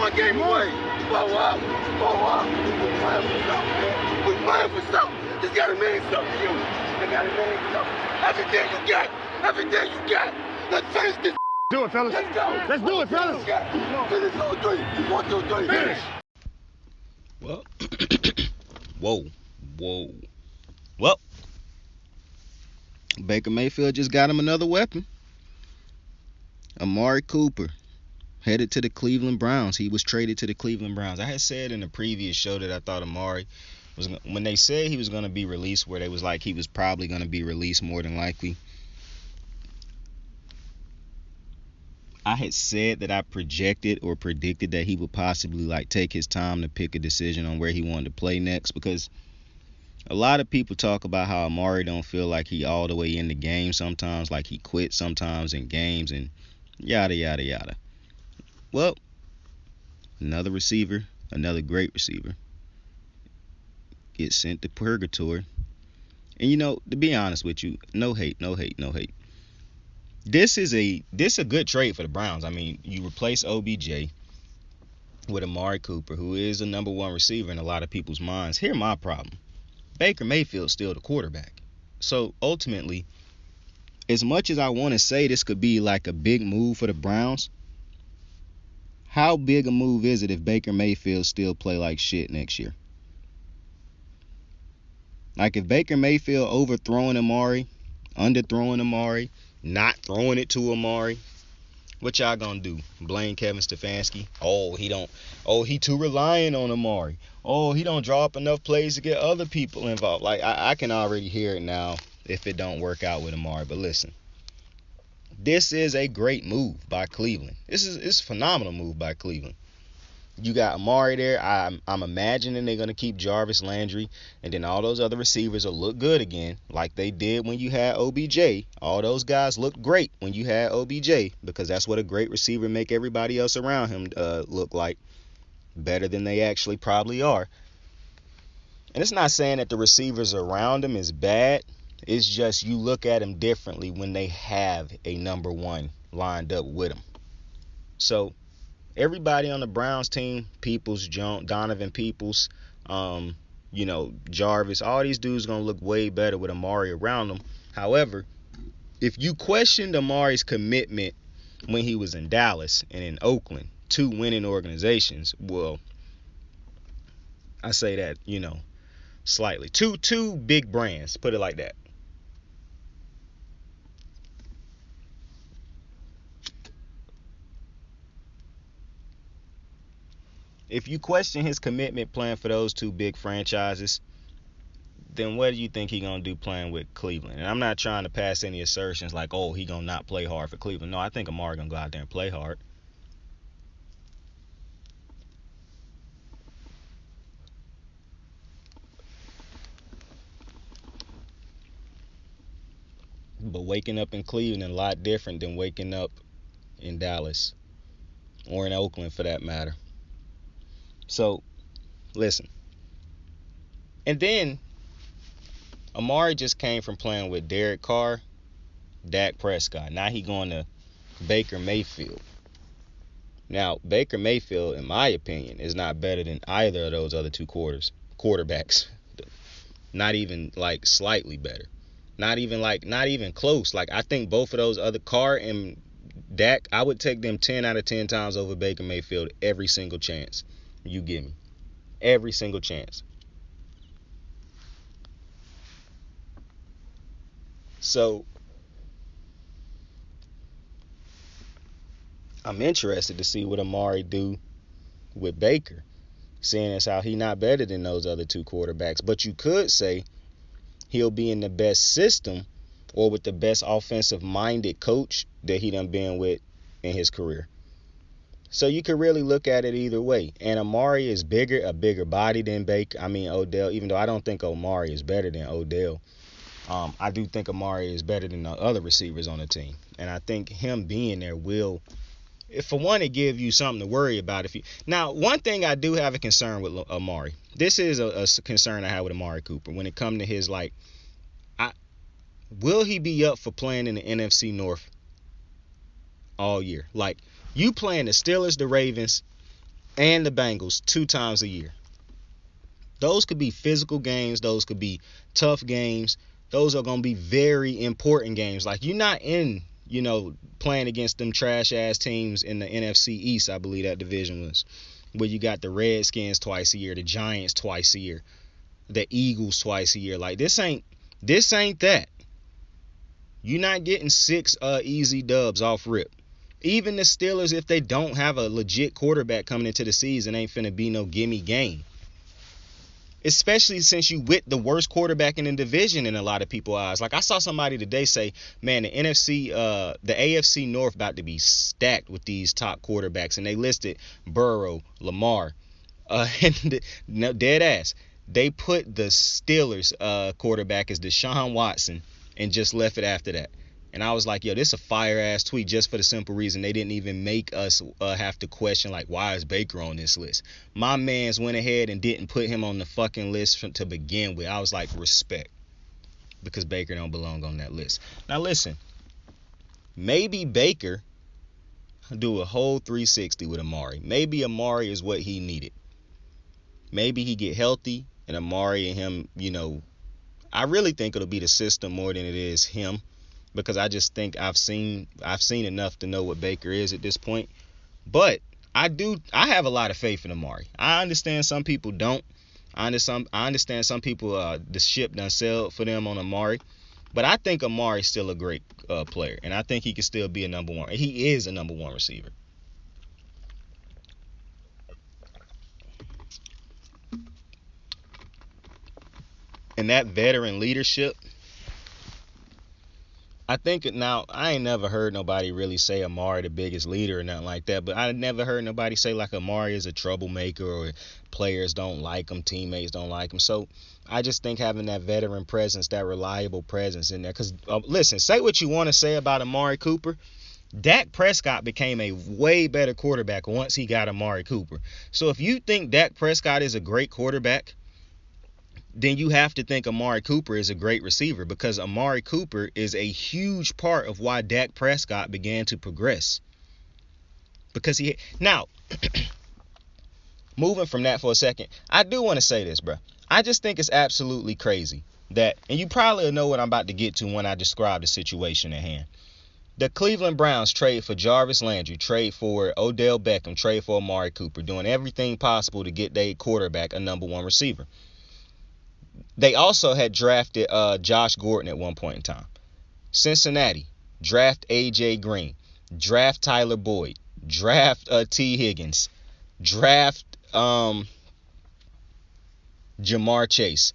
one game away. Blow up. We're playing for something, man. We're playing for something. It's gotta mean something to you. It gotta mean something. Everything you got. Everything you got. Let's finish this. Do it, fellas. Let's go. Let's do it, fellas. Finish 2-3. 1, 2, 3. Finish. Well, Well, Baker Mayfield just got him another weapon. Amari Cooper headed to the Cleveland Browns. He was traded to the Cleveland Browns. I had said in the previous show that I thought Amari was, when they said he was going to be released, where they was like he was probably going to be released more than likely, I had said that I projected or predicted that he would possibly like take his time to pick a decision on where he wanted to play next, because a lot of people talk about how Amari don't feel like he all the way in the game sometimes, like he quit sometimes in games and yada, yada, yada. Well, another receiver, another great receiver, gets sent to purgatory. And, you know, to be honest with you, no hate. This is a good trade for the Browns. I mean, you replace OBJ with Amari Cooper, who is a number one receiver in a lot of people's minds. Here's my problem. Baker Mayfield's still the quarterback. So, ultimately, as much as I want to say this could be like a big move for the Browns, how big a move is it if Baker Mayfield still play like shit next year? Like, if Baker Mayfield overthrowing Amari, underthrowing Amari, not throwing it to Amari, what y'all gonna do? Blame Kevin Stefanski? He too reliant on Amari. He don't draw up enough plays to get other people involved. Like, I can already hear it now if it don't work out with Amari. But listen, this is a great move by Cleveland. It's a phenomenal move by Cleveland. You got Amari there. I'm imagining they're going to keep Jarvis Landry, and then all those other receivers will look good again, like they did when you had OBJ. All those guys looked great when you had OBJ, because that's what a great receiver make everybody else around him look like, better than they actually probably are. And it's not saying that the receivers around him is bad. It's just you look at them differently when they have a number one lined up with them. So everybody on the Browns team, Donovan Peoples, Jarvis, all these dudes going to look way better with Amari around them. However, if you questioned Amari's commitment when he was in Dallas and in Oakland, two winning organizations, well, I say that, slightly. Two big brands, put it like that. If you question his commitment playing for those two big franchises, then what do you think he going to do playing with Cleveland? And I'm not trying to pass any assertions like, he going to not play hard for Cleveland. No, I think Amari going to go out there and play hard. But waking up in Cleveland is a lot different than waking up in Dallas or in Oakland for that matter. So, listen. And then, Amari just came from playing with Derek Carr, Dak Prescott. Now he going to Baker Mayfield. Now, Baker Mayfield, in my opinion, is not better than either of those other two quarterbacks. Not even, slightly better. Not even close. I think both of those other, Carr and Dak, I would take them 10 out of 10 times over Baker Mayfield every single chance you give me. Every single chance. So, I'm interested to see what Amari do with Baker, seeing as how he not better than those other two quarterbacks. But you could say he'll be in the best system or with the best offensive-minded coach that he done been with in his career. So you could really look at it either way. And Amari is a bigger body than Odell, even though I don't think Amari is better than Odell. I do think Amari is better than the other receivers on the team. And I think him being there will, for one, it give you something to worry about. Now, one thing I do have a concern with Amari. This is a concern I have with Amari Cooper when it comes to his, will he be up for playing in the NFC North all year? You playing the Steelers, the Ravens, and the Bengals 2 times a year. Those could be physical games. Those could be tough games. Those are going to be very important games. Like, you're not in, playing against them trash ass teams in the NFC East, I believe that division was, where you got the Redskins twice a year, the Giants twice a year, the Eagles twice a year. Like, this ain't that. You're not getting 6 easy dubs off rip. Even the Steelers, if they don't have a legit quarterback coming into the season, ain't finna be no gimme game. Especially since you with the worst quarterback in the division in a lot of people's eyes. Like, I saw somebody today say, man, the AFC North about to be stacked with these top quarterbacks. And they listed Burrow, Lamar, and dead ass. They put the Steelers quarterback as Deshaun Watson and just left it after that. And I was like, yo, this is a fire-ass tweet just for the simple reason they didn't even make us have to question, like, why is Baker on this list? My mans went ahead and didn't put him on the fucking list to begin with. I was like, respect. Because Baker don't belong on that list. Now, listen. Maybe Baker do a whole 360 with Amari. Maybe Amari is what he needed. Maybe he get healthy and Amari and him, I really think it'll be the system more than it is him. Because I just think I've seen enough to know what Baker is at this point. But I have a lot of faith in Amari. I understand some people don't. I understand some people the ship done sailed for them on Amari. But I think Amari's still a great player. And I think he can still be a number one. He is a number one receiver. And that veteran leadership, I think now, I ain't never heard nobody really say Amari the biggest leader or nothing like that, but I never heard nobody say like Amari is a troublemaker or players don't like him, teammates don't like him. So I just think having that veteran presence, that reliable presence in there, because listen, say what you want to say about Amari Cooper, Dak Prescott became a way better quarterback once he got Amari Cooper. So if you think Dak Prescott is a great quarterback, then you have to think Amari Cooper is a great receiver, because Amari Cooper is a huge part of why Dak Prescott began to progress. Because now, moving from that for a second, I do want to say this, bro. I just think it's absolutely crazy that, and you probably know what I'm about to get to when I describe the situation at hand. The Cleveland Browns trade for Jarvis Landry, trade for Odell Beckham, trade for Amari Cooper, doing everything possible to get their quarterback a number one receiver. They also had drafted Josh Gordon at one point in time. Cincinnati, draft A.J. Green, draft Tyler Boyd, draft T. Higgins, draft Jamar Chase.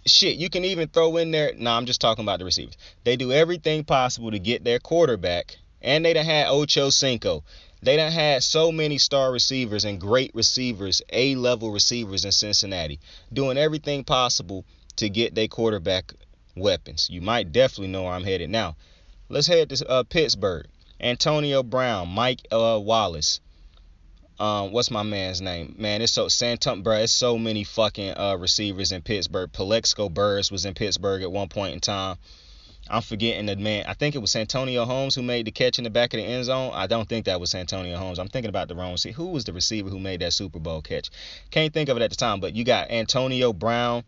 Shit, you can even throw in there. I'm just talking about the receivers. They do everything possible to get their quarterback, and they done had Ocho Cinco. They done had so many star receivers and great receivers, A-level receivers in Cincinnati, doing everything possible to get their quarterback weapons. You might definitely know where I'm headed now. Let's head to Pittsburgh. Antonio Brown, Mike Wallace. What's my man's name? Man, it's so many fucking receivers in Pittsburgh. Plexico Burress was in Pittsburgh at one point in time. I'm forgetting the man. I think it was Santonio Holmes who made the catch in the back of the end zone. I don't think that was Santonio Holmes. I'm thinking about the wrong receiver. Who was the receiver who made that Super Bowl catch? Can't think of it at the time, but you got Antonio Brown.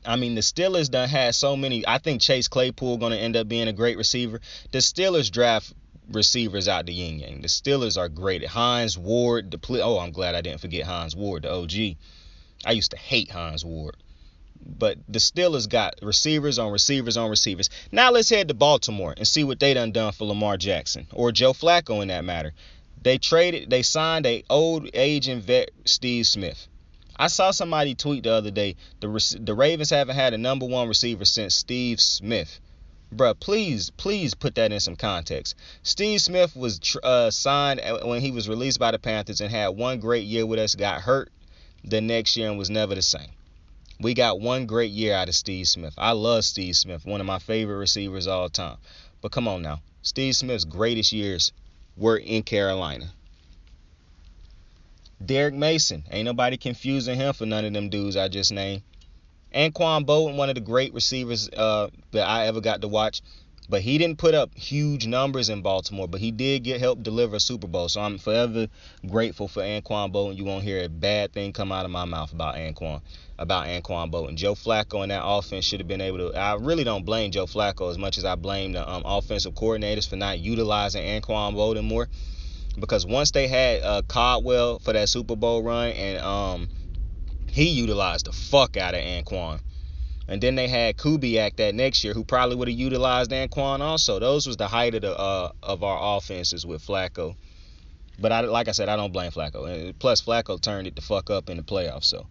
I mean, the Steelers done had so many. I think Chase Claypool going to end up being a great receiver. The Steelers draft receivers out the yin yang. The Steelers are great. Hines Ward. I'm glad I didn't forget Hines Ward, the OG. I used to hate Hines Ward. But the Steelers got receivers on receivers on receivers. Now let's head to Baltimore and see what they done for Lamar Jackson, or Joe Flacco in that matter. They signed a old aging vet, Steve Smith. I saw somebody tweet the other day, the Ravens haven't had a number one receiver since Steve Smith. Bruh, please put that in some context. Steve Smith was signed when he was released by the Panthers and had one great year with us, got hurt the next year and was never the same. We got one great year out of Steve Smith. I love Steve Smith, one of my favorite receivers all time. But come on now. Steve Smith's greatest years were in Carolina. Derek Mason. Ain't nobody confusing him for none of them dudes I just named. Anquan Boldin, one of the great receivers that I ever got to watch. But he didn't put up huge numbers in Baltimore, but he did help deliver a Super Bowl. So I'm forever grateful for Anquan Bolden. You won't hear a bad thing come out of my mouth about Anquan Bolden. Joe Flacco and that offense should have been able to. I really don't blame Joe Flacco as much as I blame the offensive coordinators for not utilizing Anquan Bolden more. Because once they had Caldwell for that Super Bowl run, and he utilized the fuck out of Anquan. And then they had Kubiak that next year, who probably would have utilized Anquan also. Those was the height of our offenses with Flacco. But like I said, I don't blame Flacco. And plus, Flacco turned it the fuck up in the playoffs. So,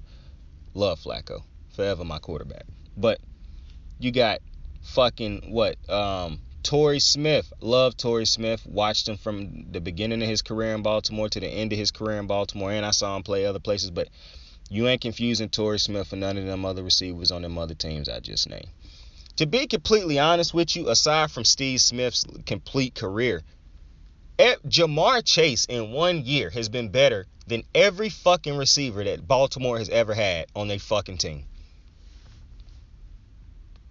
love Flacco. Forever my quarterback. But you got fucking Torrey Smith. Love Torrey Smith. Watched him from the beginning of his career in Baltimore to the end of his career in Baltimore. And I saw him play other places. But you ain't confusing Torrey Smith for none of them other receivers on them other teams I just named. To be completely honest with you, aside from Steve Smith's complete career, Jamar Chase in 1 year has been better than every fucking receiver that Baltimore has ever had on their fucking team.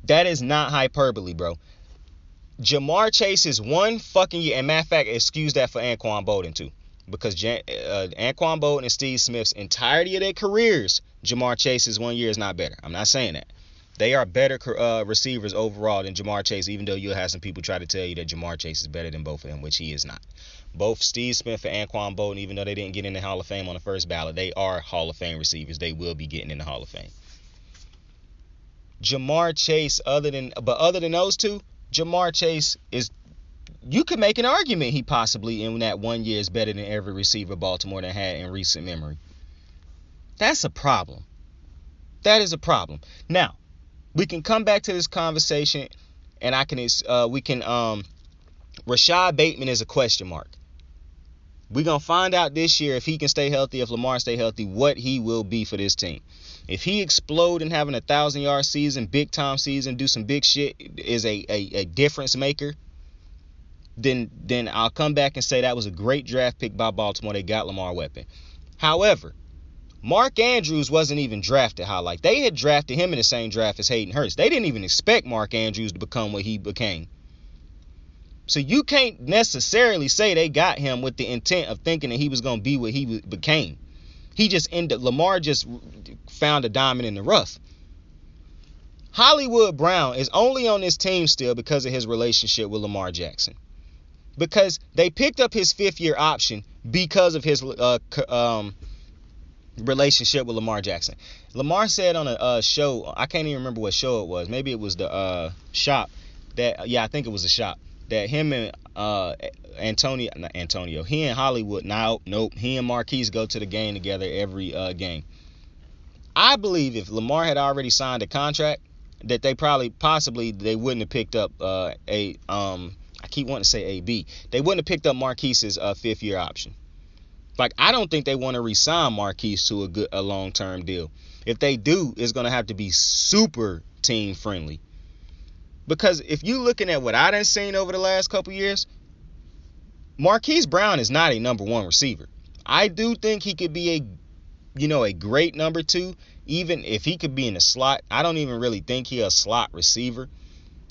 That is not hyperbole, bro. Jamar Chase is 1 fucking year, and matter of fact, excuse that for Anquan Bolden too. Because Anquan Bolden and Steve Smith's entirety of their careers, Jamar Chase's 1 year is not better. I'm not saying that. They are better receivers overall than Jamar Chase, even though you'll have some people try to tell you that Jamar Chase is better than both of them, which he is not. Both Steve Smith and Anquan Bolden, even though they didn't get in the Hall of Fame on the first ballot, they are Hall of Fame receivers. They will be getting in the Hall of Fame. Jamar Chase, other than those two, Jamar Chase is. You could make an argument he possibly in that 1 year is better than every receiver Baltimore that had in recent memory. That's a problem. That is a problem. Now, we can come back to this conversation, and Rashad Bateman is a question mark. We're going to find out this year if he can stay healthy, if Lamar stay healthy, what he will be for this team. If he explode and having a 1,000-yard season, big time season, do some big shit, is a difference maker, then I'll come back and say that was a great draft pick by Baltimore. They got Lamar Weapon. However, Mark Andrews wasn't even drafted high. Like, they had drafted him in the same draft as Hayden Hurst. They didn't even expect Mark Andrews to become what he became. So you can't necessarily say they got him with the intent of thinking that he was going to be what he became. Lamar just found a diamond in the rough. Hollywood Brown is only on this team still because of his relationship with Lamar Jackson. Because they picked up his 5th-year option because of his relationship with Lamar Jackson. Lamar said on a show, I can't even remember what show it was. Maybe it was the Shop. I think it was the Shop. That him and he and Hollywood, he and Marquise go to the game together every game. I believe if Lamar had already signed a contract, that they they wouldn't have picked up I keep wanting to say AB. They wouldn't have picked up Marquise's 5th-year option. Like, I don't think they want to re-sign Marquise to a long-term deal. If they do, it's going to have to be super team-friendly. Because if you're looking at what I done seen over the last couple years, Marquise Brown is not a number 1 receiver. I do think he could be a great number 2, even if he could be in the slot. I don't even really think he's a slot receiver.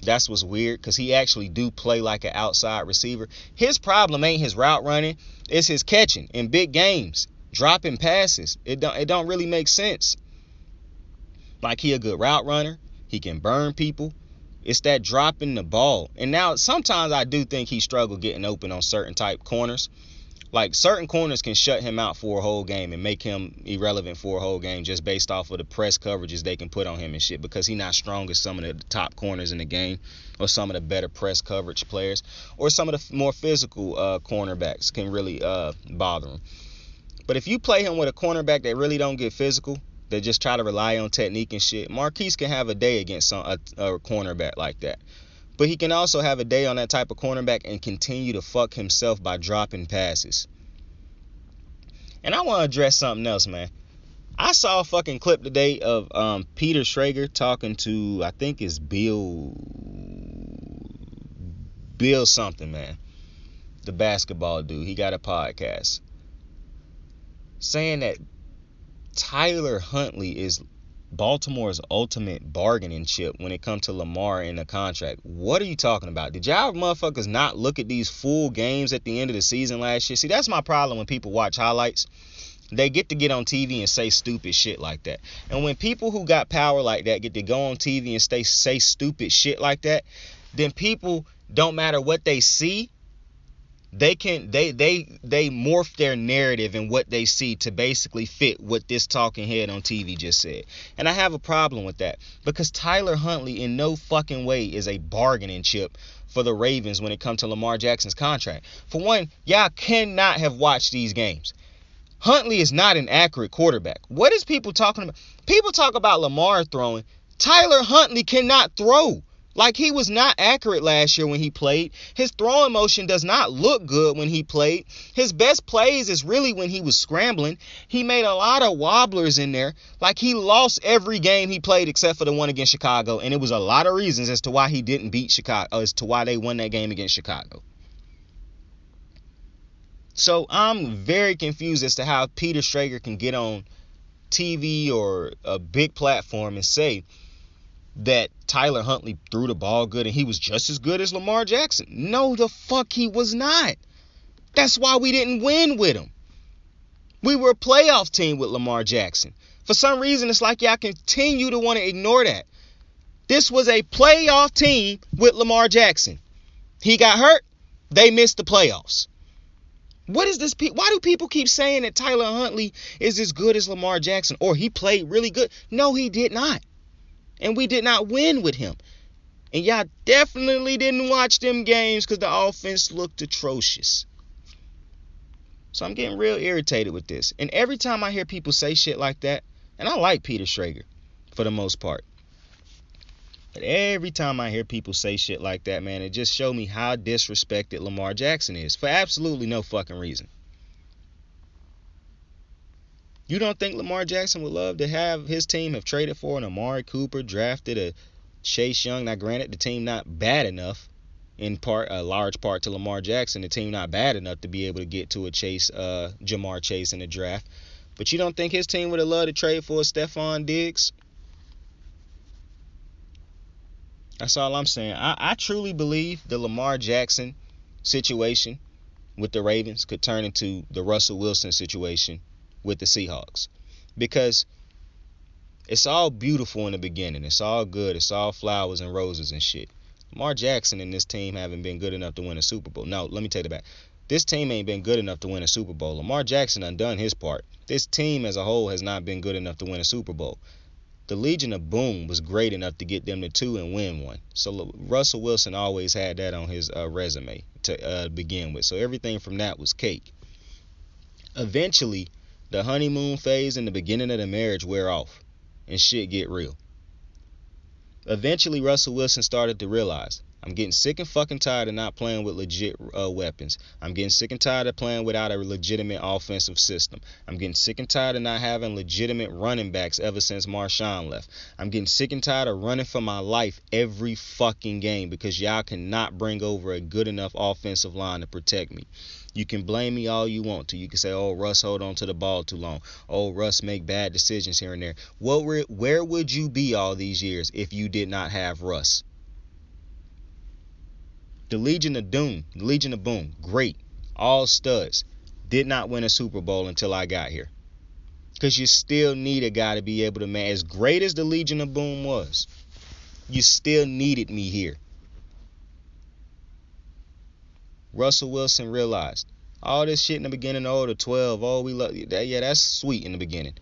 That's what's weird, because he actually do play like an outside receiver. His problem ain't his route running, it's his catching in big games, dropping passes. It don't really make sense. Like, he a good route runner, he can burn people. It's that dropping the ball. And now sometimes I do think he struggled getting open on certain type corners. Like, certain corners can shut him out for a whole game and make him irrelevant for a whole game just based off of the press coverages they can put on him and shit, because he's not strong as some of the top corners in the game, or some of the better press coverage players, or some of the more physical cornerbacks can really bother him. But if you play him with a cornerback that really don't get physical, that just try to rely on technique and shit, Marquise can have a day against a cornerback like that. But he can also have a day on that type of cornerback and continue to fuck himself by dropping passes. And I want to address something else, man. I saw a fucking clip today of Peter Schrager talking to, I think it's Bill something, man. The basketball dude. He got a podcast. Saying that Tyler Huntley is Baltimore's ultimate bargaining chip when it comes to Lamar and the contract. What are you talking about? Did y'all motherfuckers not look at these full games at the end of the season last year? See, that's my problem when people watch highlights. They get on TV and say stupid shit like that. And when people who got power like that get to go on TV and say stupid shit like that, then people, don't matter what they see, they morph their narrative and what they see to basically fit what this talking head on TV just said. And I have a problem with that, because Tyler Huntley in no fucking way is a bargaining chip for the Ravens when it comes to Lamar Jackson's contract. For one, y'all cannot have watched these games. Huntley is not an accurate quarterback. What is people talking about? People talk about Lamar throwing. Tyler Huntley cannot throw. Like, he was not accurate last year when he played. His throwing motion does not look good when he played. His best plays is really when he was scrambling. He made a lot of wobblers in there. Like, he lost every game he played except for the one against Chicago. And it was a lot of reasons as to why he didn't beat Chicago, as to why they won that game against Chicago. So I'm very confused as to how Peter Schrager can get on TV or a big platform and say that Tyler Huntley threw the ball good and he was just as good as Lamar Jackson. No, the fuck he was not. That's why we didn't win with him. We were a playoff team with Lamar Jackson. For some reason, it's like y'all continue to want to ignore that. This was a playoff team with Lamar Jackson. He got hurt. They missed the playoffs. What is this? Why do people keep saying that Tyler Huntley is as good as Lamar Jackson, or he played really good? No, he did not. And we did not win with him. And y'all definitely didn't watch them games because the offense looked atrocious. So I'm getting real irritated with this. And every time I hear people say shit like that, and I like Peter Schrager for the most part, but every time I hear people say shit like that, man, it just shows me how disrespected Lamar Jackson is for absolutely no fucking reason. You don't think Lamar Jackson would love to have his team have traded for an Amari Cooper, drafted a Chase Young? Now, granted, the team not bad enough, in part, a large part to Lamar Jackson, the team not bad enough to be able to get to a Jamar Chase in the draft. But you don't think his team would have loved to trade for a Stephon Diggs? That's all I'm saying. I truly believe the Lamar Jackson situation with the Ravens could turn into the Russell Wilson situation with the Seahawks. Because it's all beautiful in the beginning. It's all good. It's all flowers and roses and shit. Lamar Jackson and this team haven't been good enough to win a Super Bowl. No, let me take it back. This team ain't been good enough to win a Super Bowl. Lamar Jackson undone his part. This team as a whole has not been good enough to win a Super Bowl. The Legion of Boom was great enough to get them to 2 and win one. So Russell Wilson always had that on his resume to begin with. So everything from that was cake. Eventually, the honeymoon phase and the beginning of the marriage wear off and shit get real. Eventually, Russell Wilson started to realize, I'm getting sick and fucking tired of not playing with legit weapons. I'm getting sick and tired of playing without a legitimate offensive system. I'm getting sick and tired of not having legitimate running backs ever since Marshawn left. I'm getting sick and tired of running for my life every fucking game because y'all cannot bring over a good enough offensive line to protect me. You can blame me all you want to. You can say, oh, Russ hold on to the ball too long. Oh, Russ make bad decisions here and there. Where would you be all these years if you did not have Russ? The Legion of Boom, great. All studs. Did not win a Super Bowl until I got here. Because you still need a guy to be able to man. As great as the Legion of Boom was, you still needed me here. Russell Wilson realized all this shit in the beginning, oh, the 12, oh, we love you. Yeah, that's sweet in the beginning.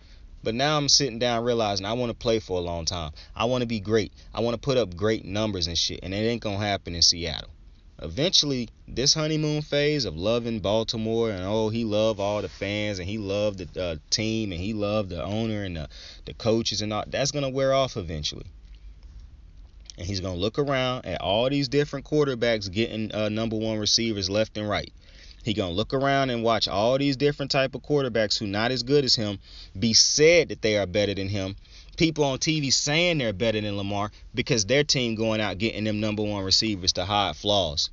But now I'm sitting down realizing I want to play for a long time. I want to be great. I want to put up great numbers and shit. And it ain't going to happen in Seattle. Eventually, this honeymoon phase of loving Baltimore and, oh, he loved all the fans and he loved the team and he loved the owner and the coaches and all, that's going to wear off eventually. And he's going to look around at all these different quarterbacks getting number one receivers left and right. He's going to look around and watch all these different type of quarterbacks who not as good as him be said that they are better than him. People on TV saying they're better than Lamar because their team going out getting them number one receivers to hide flaws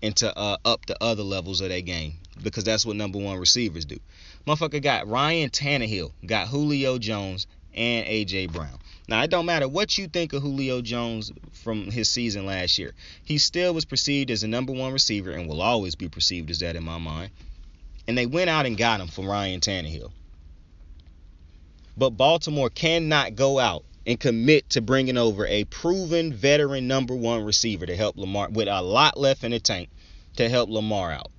and to up the other levels of their game because that's what number one receivers do. Motherfucker got Ryan Tannehill, got Julio Jones, and A.J. Brown. Now, it don't matter what you think of Julio Jones from his season last year. He still was perceived as the number one receiver and will always be perceived as that in my mind. And they went out and got him from Ryan Tannehill. But Baltimore cannot go out and commit to bringing over a proven veteran number one receiver to help Lamar, with a lot left in the tank, to help Lamar out.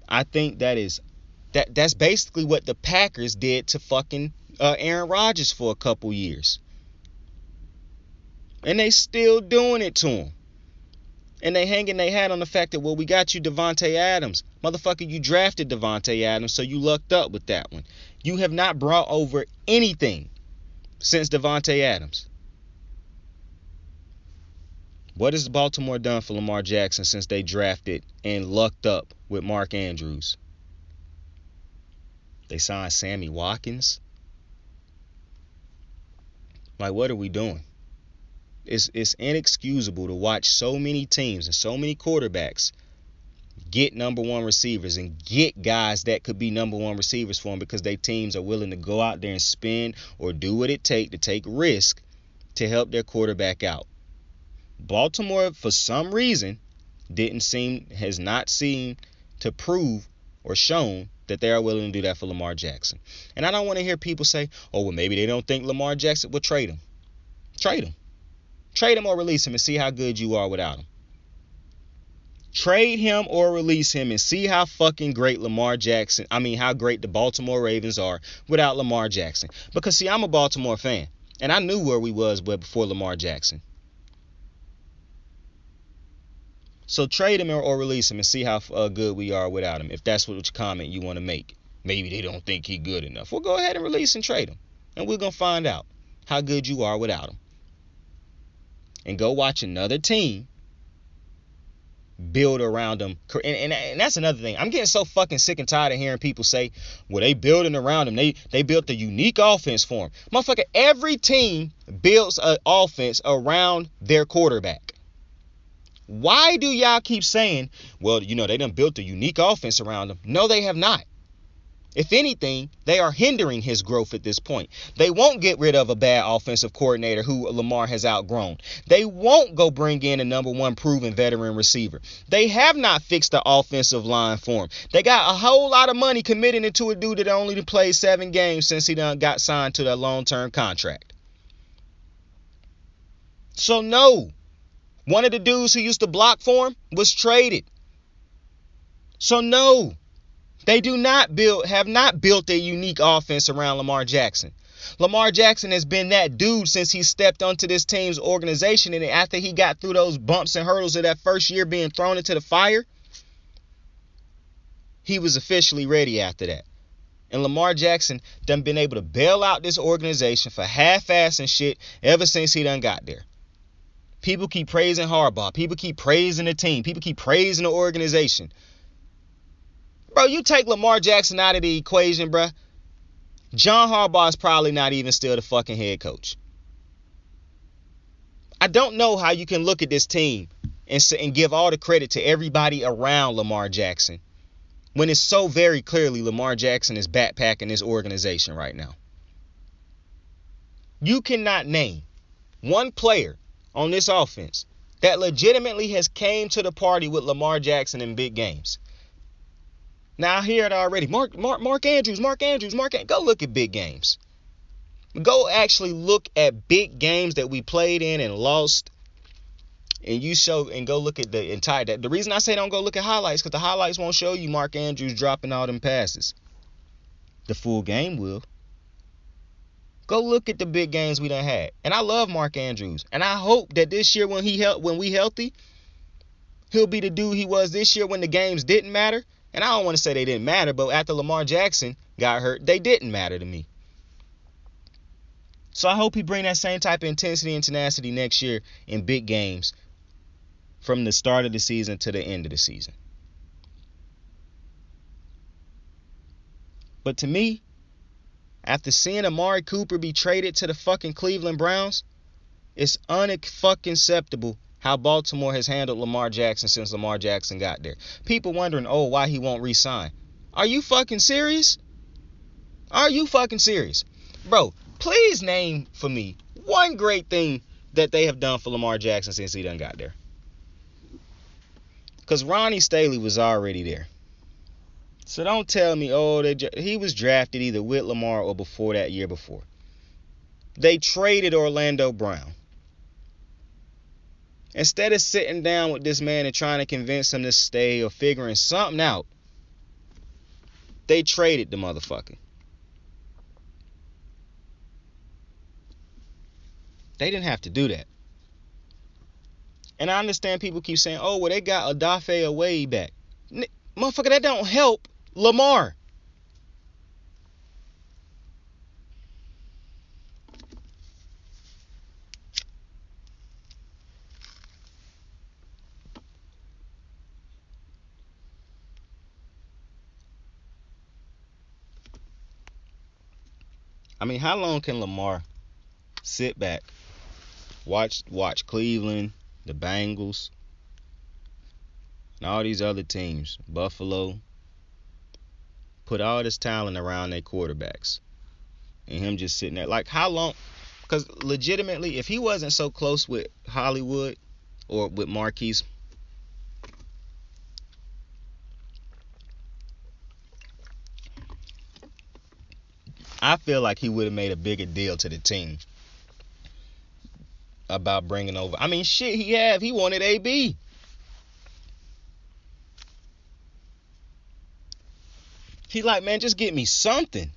I think that's basically what the Packers did to fucking Aaron Rodgers for a couple years. And they still doing it to him. And they hanging their hat on the fact that, well, we got you Devontae Adams. Motherfucker, you drafted Devontae Adams, so you lucked up with that one. You have not brought over anything since Devontae Adams. What has Baltimore done for Lamar Jackson since they drafted and lucked up with Mark Andrews? They signed Sammy Watkins. Like, what are we doing? It's inexcusable to watch so many teams and so many quarterbacks get number one receivers and get guys that could be number one receivers for them because their teams are willing to go out there and spend or do what it takes to take risk to help their quarterback out. Baltimore, for some reason, has not seemed to prove or shown that they are willing to do that for Lamar Jackson. And I don't want to hear people say, oh, well, maybe they don't think Lamar Jackson will trade him. Trade him. Trade him or release him and see how good you are without him. Trade him or release him and see how fucking great how great the Baltimore Ravens are without Lamar Jackson. Because, see, I'm a Baltimore fan, and I knew where we was before Lamar Jackson. So trade him or release him and see how good we are without him, if that's what comment you want to make. Maybe they don't think he's good enough. Well, go ahead and release and trade him. And we're going to find out how good you are without him. And go watch another team build around him. And that's another thing. I'm getting so fucking sick and tired of hearing people say, well, they building around him. They built a unique offense for him. Motherfucker, every team builds an offense around their quarterback. Why do y'all keep saying, well, they done built a unique offense around him? No, they have not. If anything, they are hindering his growth at this point. They won't get rid of a bad offensive coordinator who Lamar has outgrown. They won't go bring in a number one proven veteran receiver. They have not fixed the offensive line for him. They got a whole lot of money committed into a dude that only played 7 games since he done got signed to that long-term contract. So no. One of the dudes who used to block for him was traded. So no. They have not built a unique offense around Lamar Jackson. Lamar Jackson has been that dude since he stepped onto this team's organization, and after he got through those bumps and hurdles of that first year being thrown into the fire, he was officially ready after that. And Lamar Jackson done been able to bail out this organization for half-assing shit ever since he done got there. People keep praising Harbaugh. People keep praising the team. People keep praising the organization. Bro, you take Lamar Jackson out of the equation, bro. John Harbaugh is probably not even still the fucking head coach. I don't know how you can look at this team and give all the credit to everybody around Lamar Jackson when it's so very clearly Lamar Jackson is backpacking this organization right now. You cannot name one player on this offense that legitimately has came to the party with Lamar Jackson in big games. Now I hear it already. Mark Andrews. Go look at big games. Go actually look at big games that we played in and lost. And go look at the entire. The reason I say don't go look at highlights, because the highlights won't show you Mark Andrews dropping all them passes. The full game will. Go look at the big games we done had. And I love Mark Andrews. And I hope that this year when we healthy, he'll be the dude he was this year when the games didn't matter. And I don't want to say they didn't matter, but after Lamar Jackson got hurt, they didn't matter to me. So I hope he bring that same type of intensity and tenacity next year in big games from the start of the season to the end of the season. But to me, after seeing Amari Cooper be traded to the fucking Cleveland Browns, it's unfucking acceptable how Baltimore has handled Lamar Jackson since Lamar Jackson got there. People wondering, why he won't re-sign. Are you fucking serious? Are you fucking serious? Bro, Please name for me one great thing that they have done for Lamar Jackson since he done got there. Because Ronnie Staley was already there. So don't tell me, he was drafted either with Lamar or before that year before. They traded Orlando Brown. Instead of sitting down with this man and trying to convince him to stay or figuring something out, they traded the motherfucker. They didn't have to do that. And I understand people keep saying, oh, well, they got Odafe Away back. Motherfucker, that don't help Lamar. I mean, how long can Lamar sit back, watch Cleveland, the Bengals, and all these other teams, Buffalo, put all this talent around their quarterbacks, and him just sitting there? Like, how long? Because legitimately, if he wasn't so close with Hollywood or with Marquise, I feel like he would have made a bigger deal to the team about bringing over. I mean, shit, he wanted AB. He's like, man, just get me something.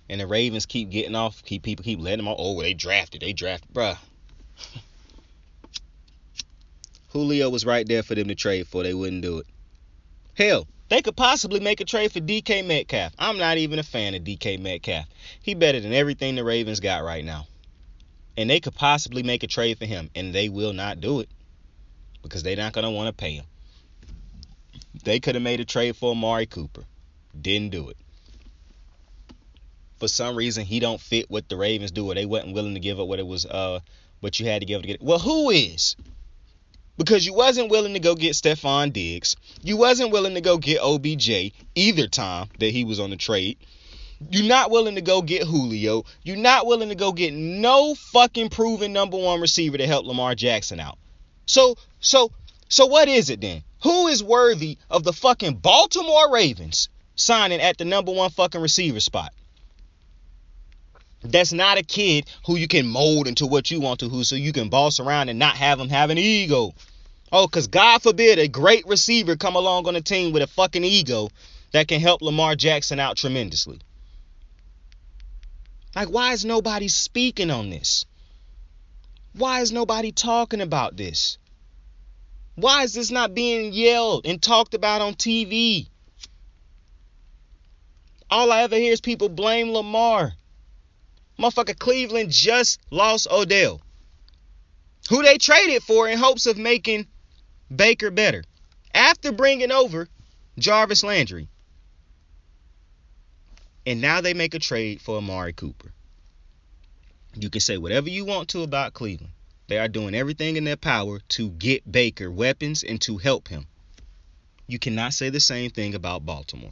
And the Ravens keep getting off. People keep letting them off. Oh, they drafted. Bruh. Julio was right there for them to trade for. They wouldn't do it. Hell, they could possibly make a trade for DK Metcalf. I'm not even a fan of DK Metcalf. He better than everything the Ravens got right now. And they could possibly make a trade for him. And they will not do it. Because they're not going to want to pay him. They could have made a trade for Amari Cooper. Didn't do it. For some reason, he don't fit what the Ravens do, or they wasn't willing to give up what it was, what you had to give to get it. Well, who is? Because you wasn't willing to go get Stephon Diggs. You wasn't willing to go get OBJ either time that he was on the trade. You're not willing to go get Julio. You're not willing to go get no fucking proven number one receiver to help Lamar Jackson out. So what is it then? Who is worthy of the fucking Baltimore Ravens signing at the number one fucking receiver spot? That's not a kid who you can mold into what you want to, so you can boss around and not have him have an ego. Oh, because God forbid a great receiver come along on a team with a fucking ego that can help Lamar Jackson out tremendously. Like, why is nobody speaking on this? Why is nobody talking about this? Why is this not being yelled and talked about on TV? All I ever hear is people blame Lamar. Motherfucker, Cleveland just lost Odell, who they traded for in hopes of making Baker better, after bringing over Jarvis Landry. And now they make a trade for Amari Cooper. You can say whatever you want to about Cleveland. They are doing everything in their power to get Baker weapons and to help him. You cannot say the same thing about Baltimore.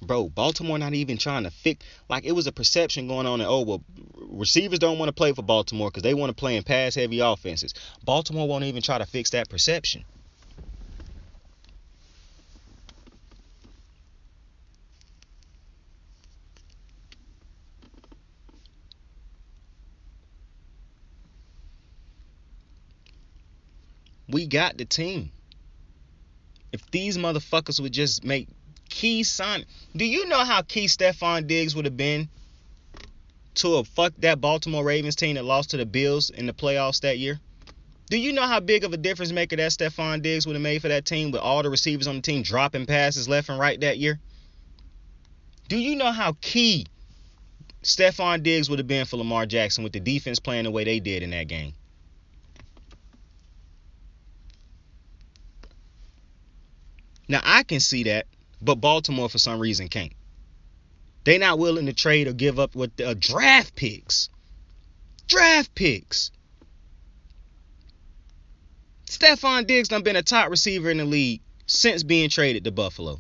Bro, Baltimore not even trying to fix. Like, it was a perception going on that, oh, well, receivers don't want to play for Baltimore because they want to play in pass-heavy offenses. Baltimore won't even try to fix that perception. We got the team. If these motherfuckers would just make key sign. Do you know how key Stephon Diggs would have been to a fuck that Baltimore Ravens team that lost to the Bills in the playoffs that year? Do you know how big of a difference maker that Stephon Diggs would have made for that team with all the receivers on the team dropping passes left and right that year? Do you know how key Stephon Diggs would have been for Lamar Jackson with the defense playing the way they did in that game? Now, I can see that, but Baltimore, for some reason, can't. They're not willing to trade or give up with draft picks. Draft picks. Stephon Diggs done been a top receiver in the league since being traded to Buffalo.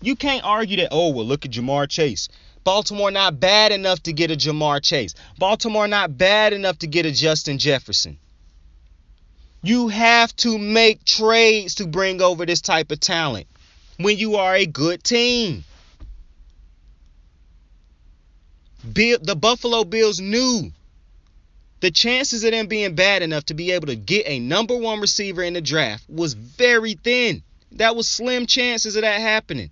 You can't argue that, oh, well, look at Jamar Chase. Baltimore not bad enough to get a Jamar Chase. Baltimore not bad enough to get a Justin Jefferson. You have to make trades to bring over this type of talent when you are a good team. The Buffalo Bills knew the chances of them being bad enough to be able to get a number one receiver in the draft was very thin. That was slim chances of that happening.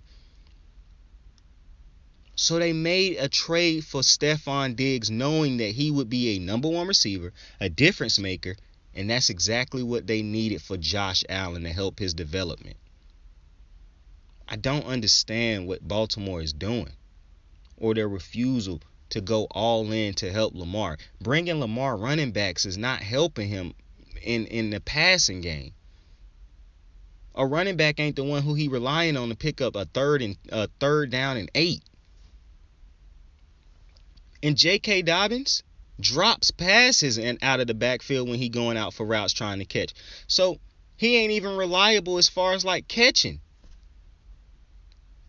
So they made a trade for Stephon Diggs knowing that he would be a number one receiver, a difference maker, and that's exactly what they needed for Josh Allen to help his development. I don't understand what Baltimore is doing or their refusal to go all in to help Lamar. Bringing Lamar running backs is not helping him in the passing game. A running back ain't the one who he relying on to pick up a third down and 8. And J.K. Dobbins drops passes and out of the backfield when he going out for routes trying to catch. So he ain't even reliable as far as like catching.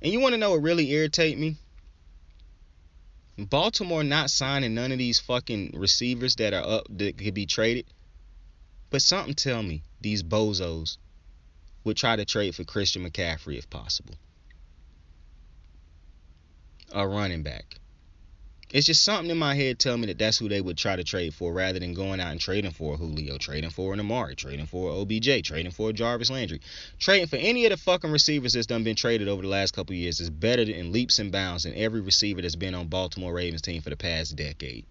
And you want to know what really irritate me? Baltimore not signing none of these fucking receivers that are up that could be traded. But something tell me these bozos would try to trade for Christian McCaffrey if possible. A running back. It's just something in my head tell me that that's who they would try to trade for rather than going out and trading for a Julio, trading for an Amari, trading for an OBJ, trading for a Jarvis Landry. Trading for any of the fucking receivers that's done been traded over the last couple of years is better in leaps and bounds than every receiver that's been on Baltimore Ravens team for the past decade.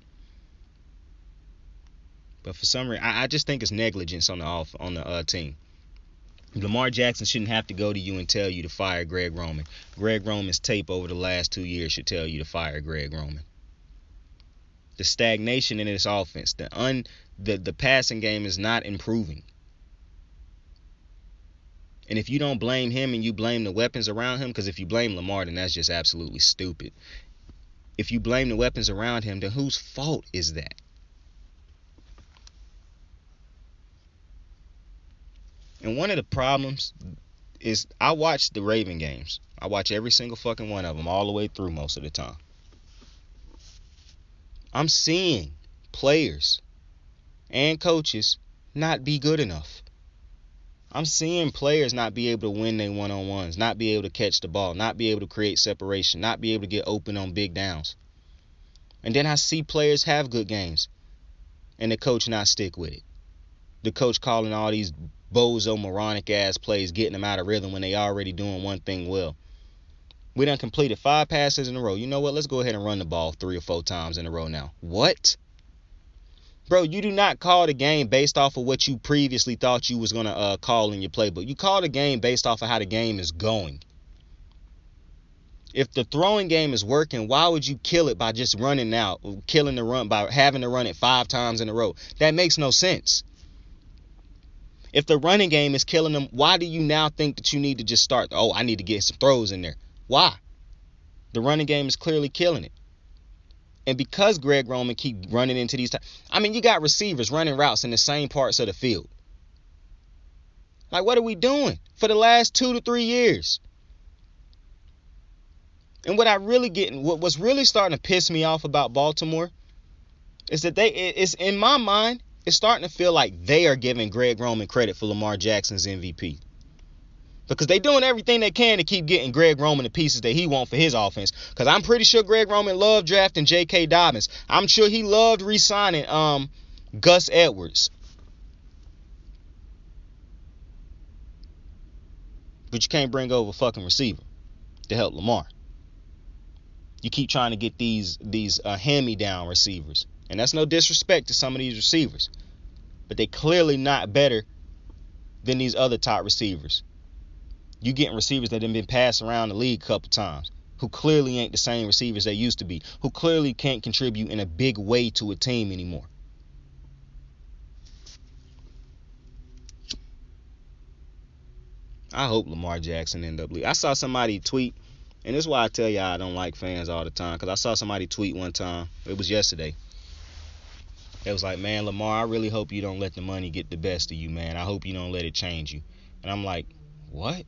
But for some reason, I just think it's negligence on the team. Lamar Jackson shouldn't have to go to you and tell you to fire Greg Roman. Greg Roman's tape over the last 2 years should tell you to fire Greg Roman. The stagnation in this offense, the passing game is not improving. And if you don't blame him and you blame the weapons around him, because if you blame Lamar, then that's just absolutely stupid. If you blame the weapons around him, then whose fault is that? And one of the problems is I watch the Raven games. I watch every single fucking one of them all the way through most of the time. I'm seeing players and coaches not be good enough. I'm seeing players not be able to win their one-on-ones, not be able to catch the ball, not be able to create separation, not be able to get open on big downs. And then I see players have good games and the coach not stick with it. The coach calling all these bozo moronic ass plays, getting them out of rhythm when they already doing one thing well. We done completed 5 passes in a row. You know what? Let's go ahead and run the ball 3 or 4 times in a row now. What? Bro, you do not call the game based off of what you previously thought you was going to call in your playbook. You call the game based off of how the game is going. If the throwing game is working, why would you kill it by just running out, killing the run by having to run it 5 times in a row? That makes no sense. If the running game is killing them, why do you now think that you need to just start? Oh, I need to get some throws in there. Why? The running game is clearly killing it. And because Greg Roman keep running into these you got receivers running routes in the same parts of the field. Like, what are we doing for the last 2 to 3 years? And what's really starting to piss me off about Baltimore is that it's in my mind, it's starting to feel like they are giving Greg Roman credit for Lamar Jackson's MVP. Because they doing everything they can to keep getting Greg Roman the pieces that he wants for his offense. Because I'm pretty sure Greg Roman loved drafting J.K. Dobbins. I'm sure he loved re-signing Gus Edwards. But you can't bring over a fucking receiver to help Lamar. You keep trying to get these hand-me-down receivers. And that's no disrespect to some of these receivers. But they clearly not better than these other top receivers. You getting receivers that have been passed around the league a couple times, who clearly ain't the same receivers they used to be, who clearly can't contribute in a big way to a team anymore. I hope Lamar Jackson end up leaving. I saw somebody tweet, and this is why I tell y'all I don't like fans all the time, because I saw somebody tweet one time, it was yesterday. It was like, man, Lamar, I really hope you don't let the money get the best of you, man. I hope you don't let it change you. And I'm like, what?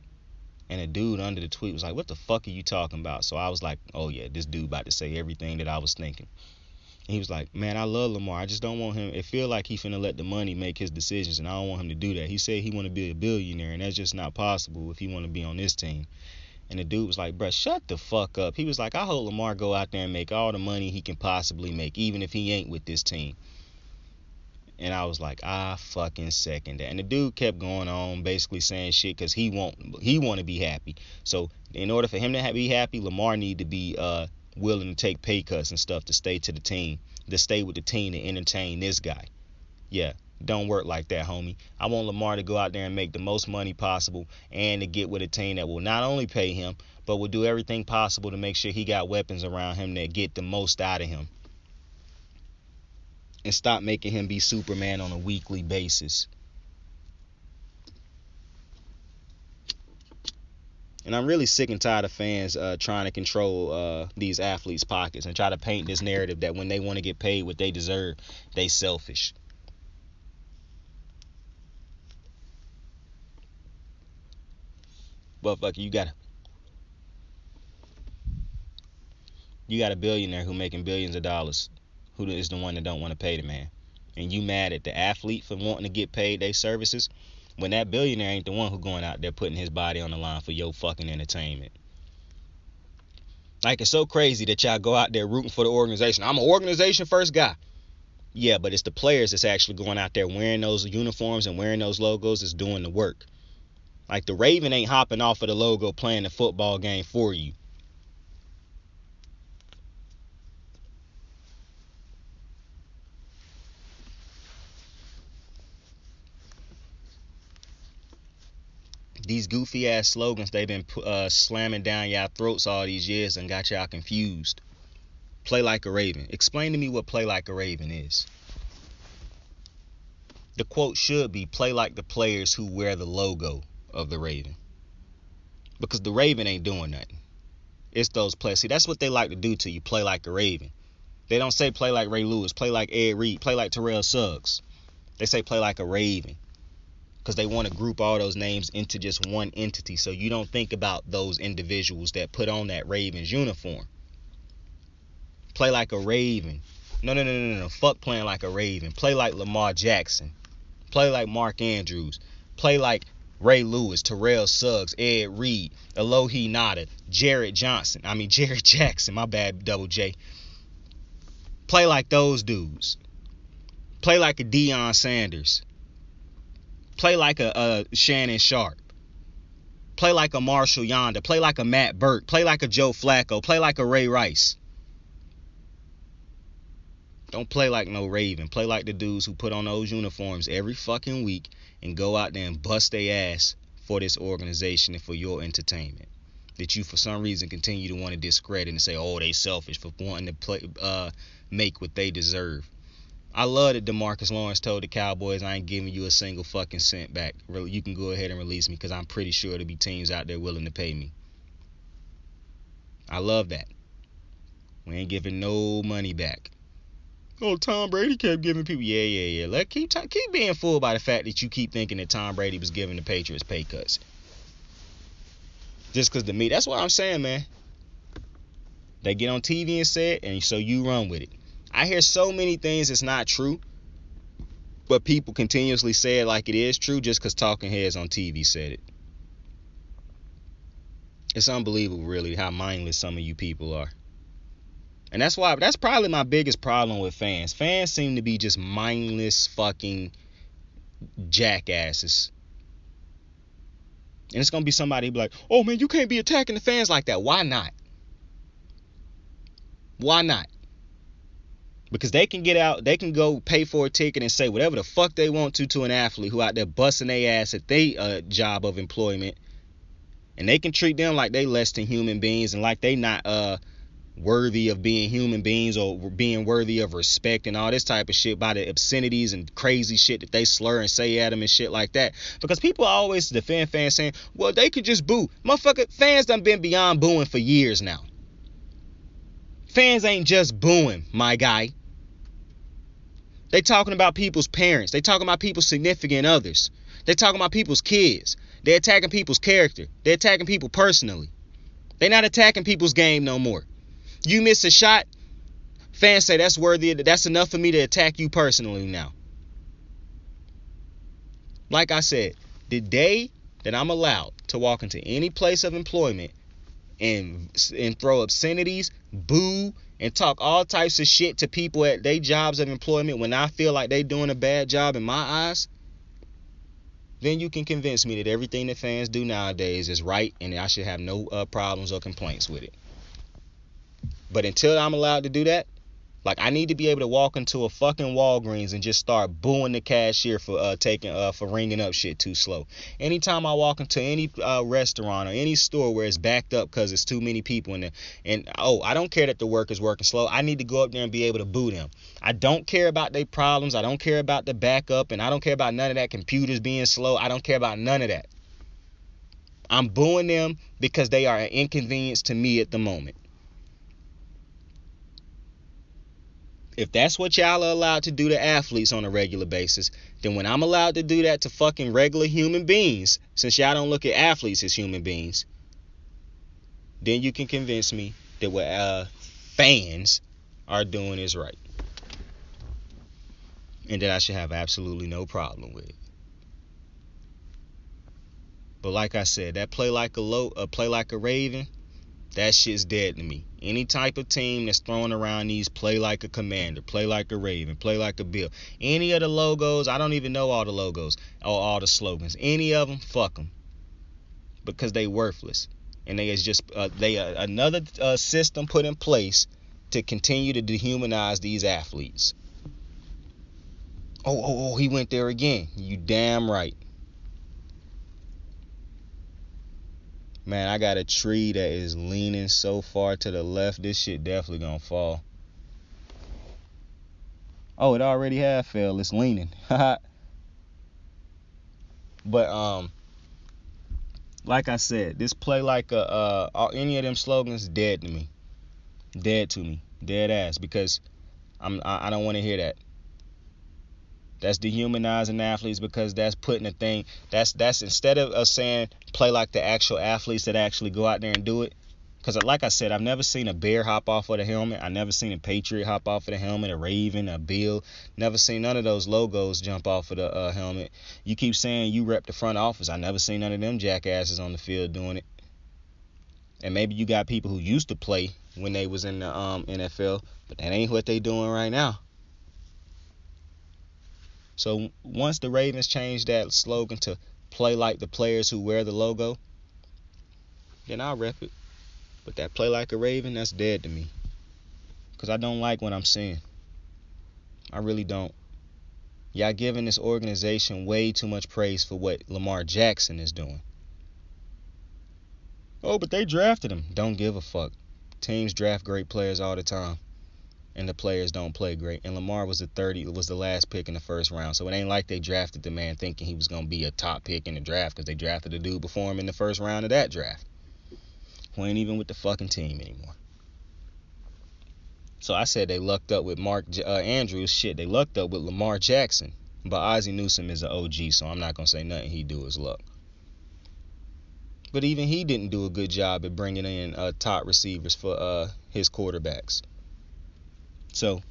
And a dude under the tweet was like, what the fuck are you talking about? So I was like, oh yeah, this dude about to say everything that I was thinking. And he was like, man, I love Lamar. I just don't want him. It feel like he finna let the money make his decisions, and I don't want him to do that. He said he want to be a billionaire, and that's just not possible if he want to be on this team. And the dude was like, bruh, shut the fuck up. He was like, I hope Lamar go out there and make all the money he can possibly make, even if he ain't with this team. And I was like, I fucking second that. And the dude kept going on, basically saying shit because he want to be happy. So in order for him to be happy, Lamar need to be willing to take pay cuts and stuff to stay with the team, to entertain this guy. Yeah, don't work like that, homie. I want Lamar to go out there and make the most money possible and to get with a team that will not only pay him, but will do everything possible to make sure he got weapons around him that get the most out of him. And stop making him be Superman on a weekly basis. And I'm really sick and tired of fans trying to control these athletes' pockets and try to paint this narrative that when they want to get paid what they deserve, they selfish. But fuck, you got a billionaire who making billions of dollars, who is the one that don't want to pay the man. And you mad at the athlete for wanting to get paid their services when that billionaire ain't the one who going out there putting his body on the line for your fucking entertainment. Like, it's so crazy that y'all go out there rooting for the organization. I'm an organization first guy. Yeah, but it's the players that's actually going out there wearing those uniforms and wearing those logos that's doing the work. Like, the Raven ain't hopping off of the logo playing the football game for you. These goofy ass slogans they've been slamming down y'all throats all these years and got y'all confused. Play like a Raven. Explain to me what play like a Raven is. The quote should be play like the players who wear the logo of the Raven. Because the Raven ain't doing nothing. It's those players. See, that's what they like to do to you, play like a Raven. They don't say play like Ray Lewis, play like Ed Reed, play like Terrell Suggs. They say play like a Raven. Because they want to group all those names into just one entity, so you don't think about those individuals that put on that Ravens uniform. Play like a Raven. No. Fuck playing like a Raven. Play like Lamar Jackson. Play like Mark Andrews. Play like Ray Lewis, Terrell Suggs, Ed Reed, Alohi Nada, Jared Jackson. My bad, double J. Play like those dudes. Play like a Deion Sanders. Play like a Shannon Sharp. Play like a Marshall Yonder. Play like a Matt Burke. Play like a Joe Flacco. Play like a Ray Rice. Don't play like no Raven. Play like the dudes who put on those uniforms every fucking week and go out there and bust their ass for this organization and for your entertainment. That you for some reason continue to want to discredit and say, oh, they selfish for wanting to make what they deserve. I love that DeMarcus Lawrence told the Cowboys, I ain't giving you a single fucking cent back. You can go ahead and release me because I'm pretty sure there'll be teams out there willing to pay me. I love that. We ain't giving no money back. Oh, Tom Brady kept giving people. Yeah. Keep being fooled by the fact that you keep thinking that Tom Brady was giving the Patriots pay cuts. Just because to me, that's what I'm saying, man. They get on TV and say it, and so you run with it. I hear so many things that's not true, but people continuously say it like it is true just because talking heads on TV said it. It's unbelievable, really, how mindless some of you people are. And that's probably my biggest problem with fans. Fans seem to be just mindless fucking jackasses. And it's going to be somebody be like, oh man, you can't be attacking the fans like that. Why not? Why not? Because they can get out, they can go pay for a ticket and say whatever the fuck they want to an athlete who out there busting their ass at their job of employment. And they can treat them like they less than human beings and like they not worthy of being human beings or being worthy of respect and all this type of shit by the obscenities and crazy shit that they slur and say at them and shit like that. Because people always defend fans saying, well, they could just boo. Motherfucker, fans done been beyond booing for years now. Fans ain't just booing, my guy. They talking about people's parents. They talking about people's significant others. They're talking about people's kids. They're attacking people's character. They're attacking people personally. They're not attacking people's game no more. You miss a shot, fans say that's worthy. That's enough for me to attack you personally now. Like I said, the day that I'm allowed to walk into any place of employment and throw obscenities, boo, and talk all types of shit to people at their jobs of employment when I feel like they doing a bad job in my eyes, then you can convince me that everything that fans do nowadays is right and I should have no problems or complaints with it. But until I'm allowed to do that, like, I need to be able to walk into a fucking Walgreens and just start booing the cashier for for ringing up shit too slow. Anytime I walk into any restaurant or any store where it's backed up because it's too many people in there, and I don't care that the worker's working slow. I need to go up there and be able to boo them. I don't care about their problems. I don't care about the backup, and I don't care about none of that computers being slow. I don't care about none of that. I'm booing them because they are an inconvenience to me at the moment. If that's what y'all are allowed to do to athletes on a regular basis, then when I'm allowed to do that to fucking regular human beings, since y'all don't look at athletes as human beings, then you can convince me that what fans are doing is right. And that I should have absolutely no problem with it. But like I said, that play like a Raven, that shit's dead to me. Any type of team that's throwing around these play like a Commander, play like a Raven, play like a Bill. Any of the logos, I don't even know all the logos or all the slogans. Any of them, fuck them. Because they worthless. And they is just another system put in place to continue to dehumanize these athletes. Oh, he went there again. You damn right. Man, I got a tree that is leaning so far to the left. This shit definitely gonna fall. Oh, it already had fell. It's leaning. But like I said, this play like any of them slogans dead to me. Dead to me. Dead ass. Because I don't want to hear that. That's dehumanizing athletes because that's putting a thing. That's instead of us saying play like the actual athletes that actually go out there and do it. Because like I said, I've never seen a Bear hop off of the helmet. I've never seen a Patriot hop off of the helmet, a Raven, a Bill. Never seen none of those logos jump off of the helmet. You keep saying you rep the front office. I never seen none of them jackasses on the field doing it. And maybe you got people who used to play when they was in the NFL, but that ain't what they doing right now. So once the Ravens changed that slogan to play like the players who wear the logo, then I'll rep it. But that play like a Raven, that's dead to me. Because I don't like what I'm seeing. I really don't. Y'all giving this organization way too much praise for what Lamar Jackson is doing. Oh, but they drafted him. Don't give a fuck. Teams draft great players all the time. And the players don't play great. And Lamar was the last pick in the first round. So it ain't like they drafted the man thinking he was going to be a top pick in the draft because they drafted a dude before him in the first round of that draft. Who ain't even with the fucking team anymore. So I said they lucked up with Mark Andrews. Shit, they lucked up with Lamar Jackson. But Ozzie Newsome is an OG, so I'm not going to say nothing he do is luck. But even he didn't do a good job at bringing in top receivers for his quarterbacks. So,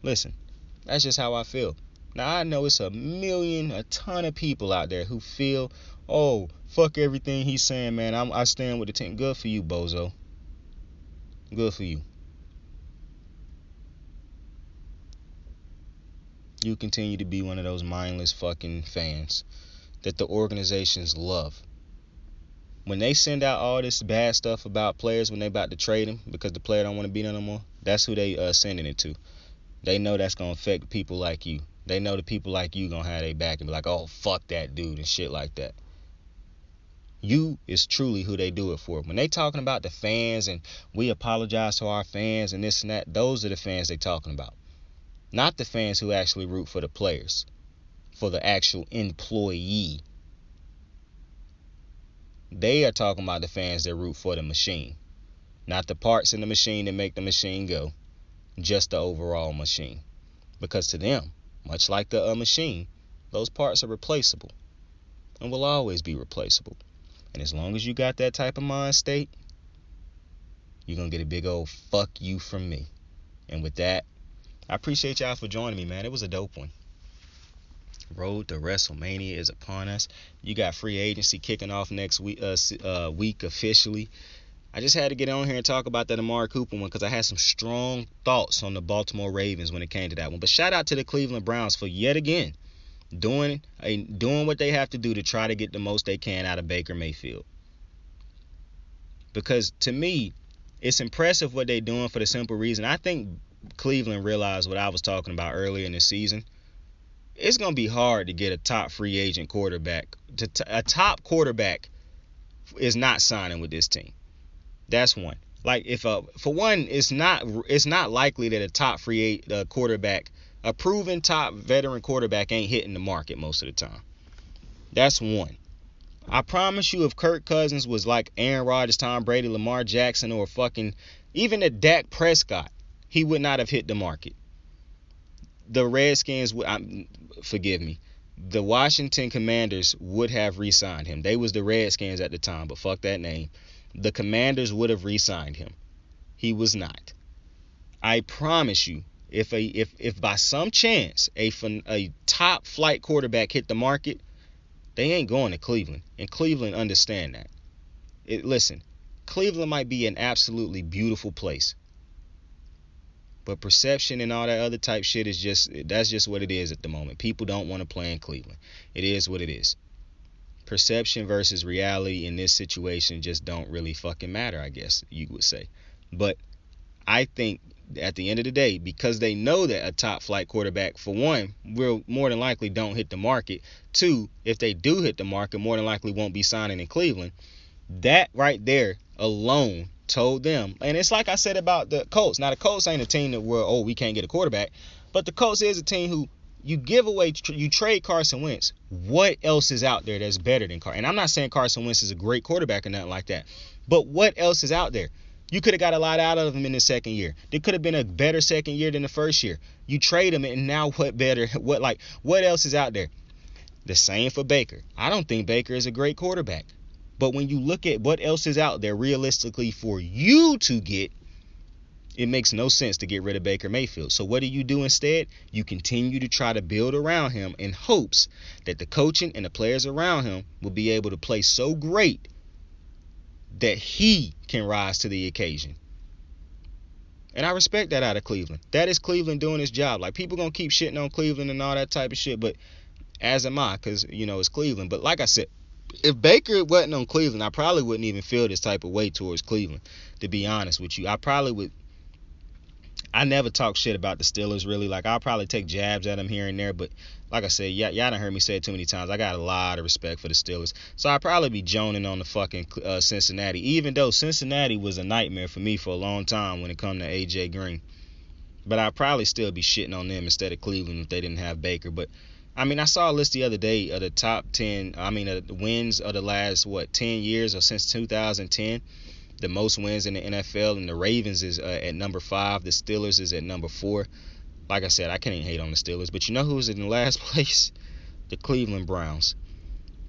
listen, that's just how I feel. Now, I know it's a ton of people out there who feel, oh, fuck everything he's saying, man. I stand with the team. Good for you, bozo. Good for you. You continue to be one of those mindless fucking fans that the organizations love. When they send out all this bad stuff about players when they about to trade them because the player don't want to be there no more, that's who they sending it to. They know that's going to affect people like you. They know the people like you going to have their back and be like, oh, fuck that dude and shit like that. You is truly who they do it for. When they talking about the fans and we apologize to our fans and this and that, those are the fans they talking about. Not the fans who actually root for the players, for the actual employee. They are talking about the fans that root for the machine. Not the parts in the machine that make the machine go. Just the overall machine. Because to them, much like the machine, those parts are replaceable. and will always be replaceable. And as long as you got that type of mind state, you're going to get a big old fuck you from me. And with that, I appreciate y'all for joining me, man. It was a dope one. Road to WrestleMania is upon us. You got free agency kicking off next week officially. I just had to get on here and talk about that Amari Cooper one because I had some strong thoughts on the Baltimore Ravens when it came to that one. But shout out to the Cleveland Browns for yet again doing what they have to do to try to get the most they can out of Baker Mayfield. Because to me, it's impressive what they're doing for the simple reason. I think Cleveland realized what I was talking about earlier in the season. It's going to be hard to get a top free agent quarterback. A top quarterback is not signing with this team. That's one. Like, for one, it's not likely that a top free quarterback, a proven top veteran quarterback, ain't hitting the market most of the time. That's one. I promise you, if Kirk Cousins was like Aaron Rodgers, Tom Brady, Lamar Jackson, or fucking even a Dak Prescott, he would not have hit the market. The Redskins, forgive me, the Washington Commanders would have re-signed him. They was the Redskins at the time, but fuck that name. The Commanders would have re-signed him. He was not. I promise you, if by some chance a top flight quarterback hit the market, they ain't going to Cleveland, and Cleveland understand that. Listen, Cleveland might be an absolutely beautiful place, but perception and all that other type shit that's just what it is at the moment. People don't want to play in Cleveland. It is what it is. Perception versus reality in this situation just don't really fucking matter, I guess you would say. But I think at the end of the day, because they know that a top flight quarterback, for one, will more than likely don't hit the market. Two, if they do hit the market, more than likely won't be signing in Cleveland. That right there alone told them. And it's like I said about the Colts. Now, the Colts ain't a team that we can't get a quarterback. But the Colts is a team who you trade Carson Wentz. What else is out there that's better than Carson? And I'm not saying Carson Wentz is a great quarterback or nothing like that. But what else is out there? You could have got a lot out of him in the second year. There could have been a better second year than the first year. You trade him, and now what better? What else is out there? The same for Baker. I don't think Baker is a great quarterback. But when you look at what else is out there realistically for you to get, it makes no sense to get rid of Baker Mayfield. So what do you do instead? You continue to try to build around him in hopes that the coaching and the players around him will be able to play so great that he can rise to the occasion. And I respect that out of Cleveland. That is Cleveland doing his job. Like, people gonna keep shitting on Cleveland and all that type of shit, but as am I, because, it's Cleveland. But like I said, if Baker wasn't on Cleveland, I probably wouldn't even feel this type of way towards Cleveland, to be honest with you. I never talk shit about the Steelers, really. Like, I'll probably take jabs at them here and there, but like I said, y'all done heard me say it too many times. I got a lot of respect for the Steelers. So I'll probably be joning on the fucking Cincinnati, even though Cincinnati was a nightmare for me for a long time when it come to A.J. Green. But I'd probably still be shitting on them instead of Cleveland if they didn't have Baker. But, I mean, I saw a list the other day of the top 10, the wins of the last, 10 years or since 2010. The most wins in the NFL, and the Ravens is at number 5. The Steelers is at number 4. Like I said, I can't hate on the Steelers, but you know who's in the last place? The Cleveland Browns.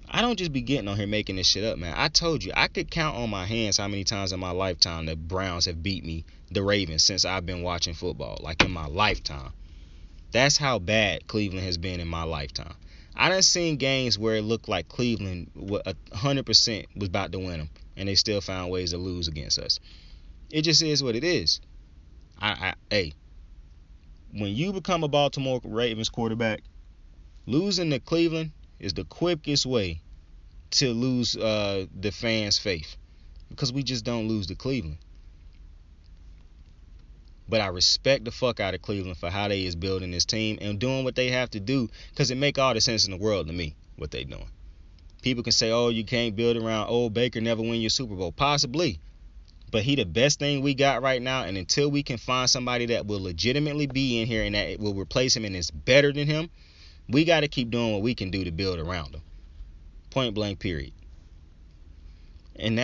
I don't just be getting on here making this shit up, man. I told you, I could count on my hands how many times in my lifetime the Browns have beat me, the Ravens, since I've been watching football, like in my lifetime. That's how bad Cleveland has been in my lifetime. I done seen games where it looked like Cleveland 100% was about to win them, and they still found ways to lose against us. It just is what it is. Hey, when you become a Baltimore Ravens quarterback, losing to Cleveland is the quickest way to lose the fans' faith, because we just don't lose to Cleveland. But I respect the fuck out of Cleveland for how they is building this team and doing what they have to do, because it make all the sense in the world to me, what they doing. People can say, oh, you can't build around, Baker never win your Super Bowl. Possibly. But he the best thing we got right now, and until we can find somebody that will legitimately be in here and that will replace him and is better than him, we got to keep doing what we can do to build around him. Point blank, period. And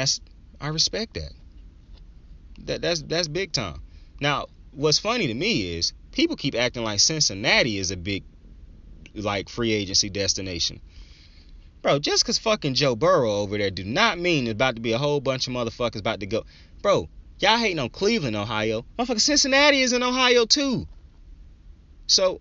I respect that. That's big time. Now, what's funny to me is people keep acting like Cincinnati is a big, free agency destination. Bro, just because fucking Joe Burrow over there do not mean there's about to be a whole bunch of motherfuckers about to go. Bro, y'all hating on Cleveland, Ohio. Motherfucker, Cincinnati is in Ohio too. So,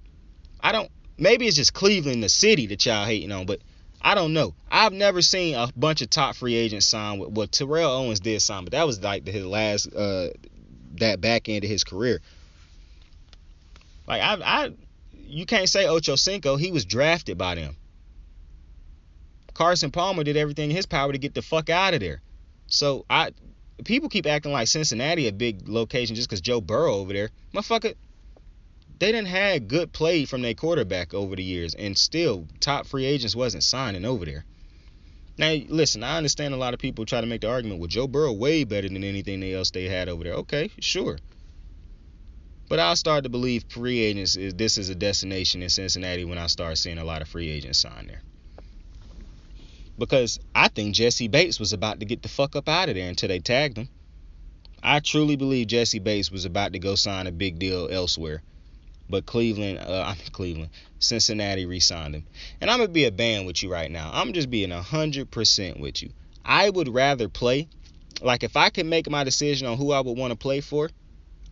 maybe it's just Cleveland, the city, that y'all hating on, but I don't know. I've never seen a bunch of top free agents sign with, well, Terrell Owens did sign, but that was like his last, that back end of his career. Like, you can't say Ocho Cinco, he was drafted by them. Carson Palmer did everything in his power to get the fuck out of there. So, people keep acting like Cincinnati a big location just because Joe Burrow over there. Motherfucker, they done had good play from their quarterback over the years, and still top free agents wasn't signing over there. Now, listen, I understand a lot of people try to make the argument, well, Joe Burrow way better than anything else they had over there. Okay, sure. But I'll start to believe free agents, this is a destination in Cincinnati when I start seeing a lot of free agents sign there. Because I think Jesse Bates was about to get the fuck up out of there until they tagged him. I truly believe Jesse Bates was about to go sign a big deal elsewhere. But Cincinnati re-signed him. And I'm going to be a band with you right now. I'm just being 100% with you. I would rather play, like if I could make my decision on who I would want to play for,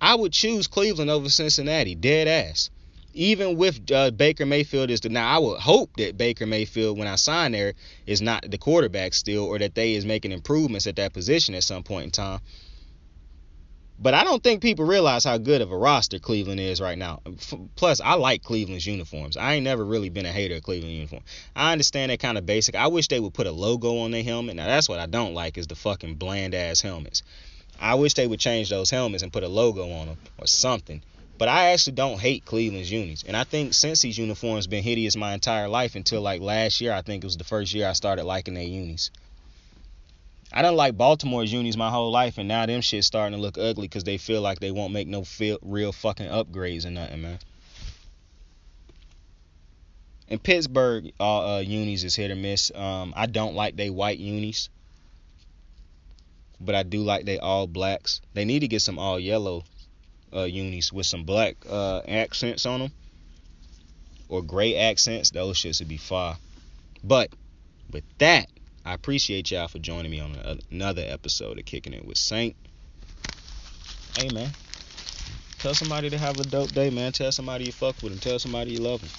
I would choose Cleveland over Cincinnati, dead ass. Even with Baker Mayfield now, I would hope that Baker Mayfield, when I sign there, is not the quarterback still, or that they is making improvements at that position at some point in time. But I don't think people realize how good of a roster Cleveland is right now. Plus, I like Cleveland's uniforms. I ain't never really been a hater of Cleveland uniform. I understand they're kind of basic. I wish they would put a logo on their helmet. Now, that's what I don't like, is the fucking bland-ass helmets. I wish they would change those helmets and put a logo on them or something. But I actually don't hate Cleveland's unis. And I think Cincy's uniform's been hideous my entire life until like last year. I think it was the first year I started liking their unis. I done like Baltimore's unis my whole life, and now them shit's starting to look ugly because they feel like they won't make no real fucking upgrades or nothing, man. In Pittsburgh, unis is hit or miss. I don't like they white unis, but I do like they all blacks. They need to get some all yellow unis with some black accents on them, or gray accents. Those shits would be fire. But with that, I appreciate y'all for joining me on another episode of Kicking It with Saint. Hey, man, tell somebody to have a dope day, man. Tell somebody you fuck with them. Tell somebody you love them.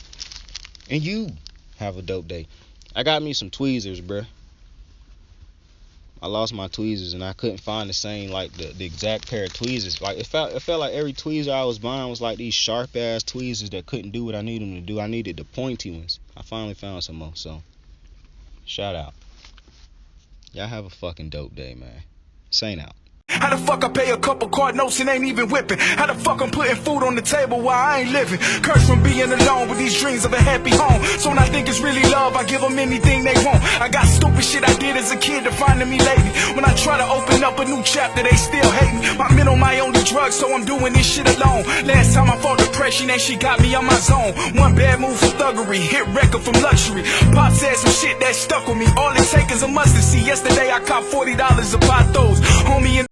And you have a dope day. I got me some tweezers, bruh. I lost my tweezers and I couldn't find the same, like the exact pair of tweezers. Like it felt like every tweezer I was buying was like these sharp ass tweezers that couldn't do what I needed them to do. I needed the pointy ones. I finally found some more, so shout out. Y'all have a fucking dope day, man. Saint out. How the fuck I pay a couple card notes and ain't even whipping? How the fuck I'm putting food on the table while I ain't living? Cursed from being alone with these dreams of a happy home. So when I think it's really love, I give them anything they want. I got stupid shit I did as a kid defining me lately. When I try to open up a new chapter, they still hate me. My mental, my only drug, so I'm doing this shit alone. Last time I fought depression and she got me on my zone. One bad move for thuggery, hit record from luxury. Pop said some shit that stuck with me. All it takes is a mustard seed. Yesterday I copped $40 to buy those. Homie,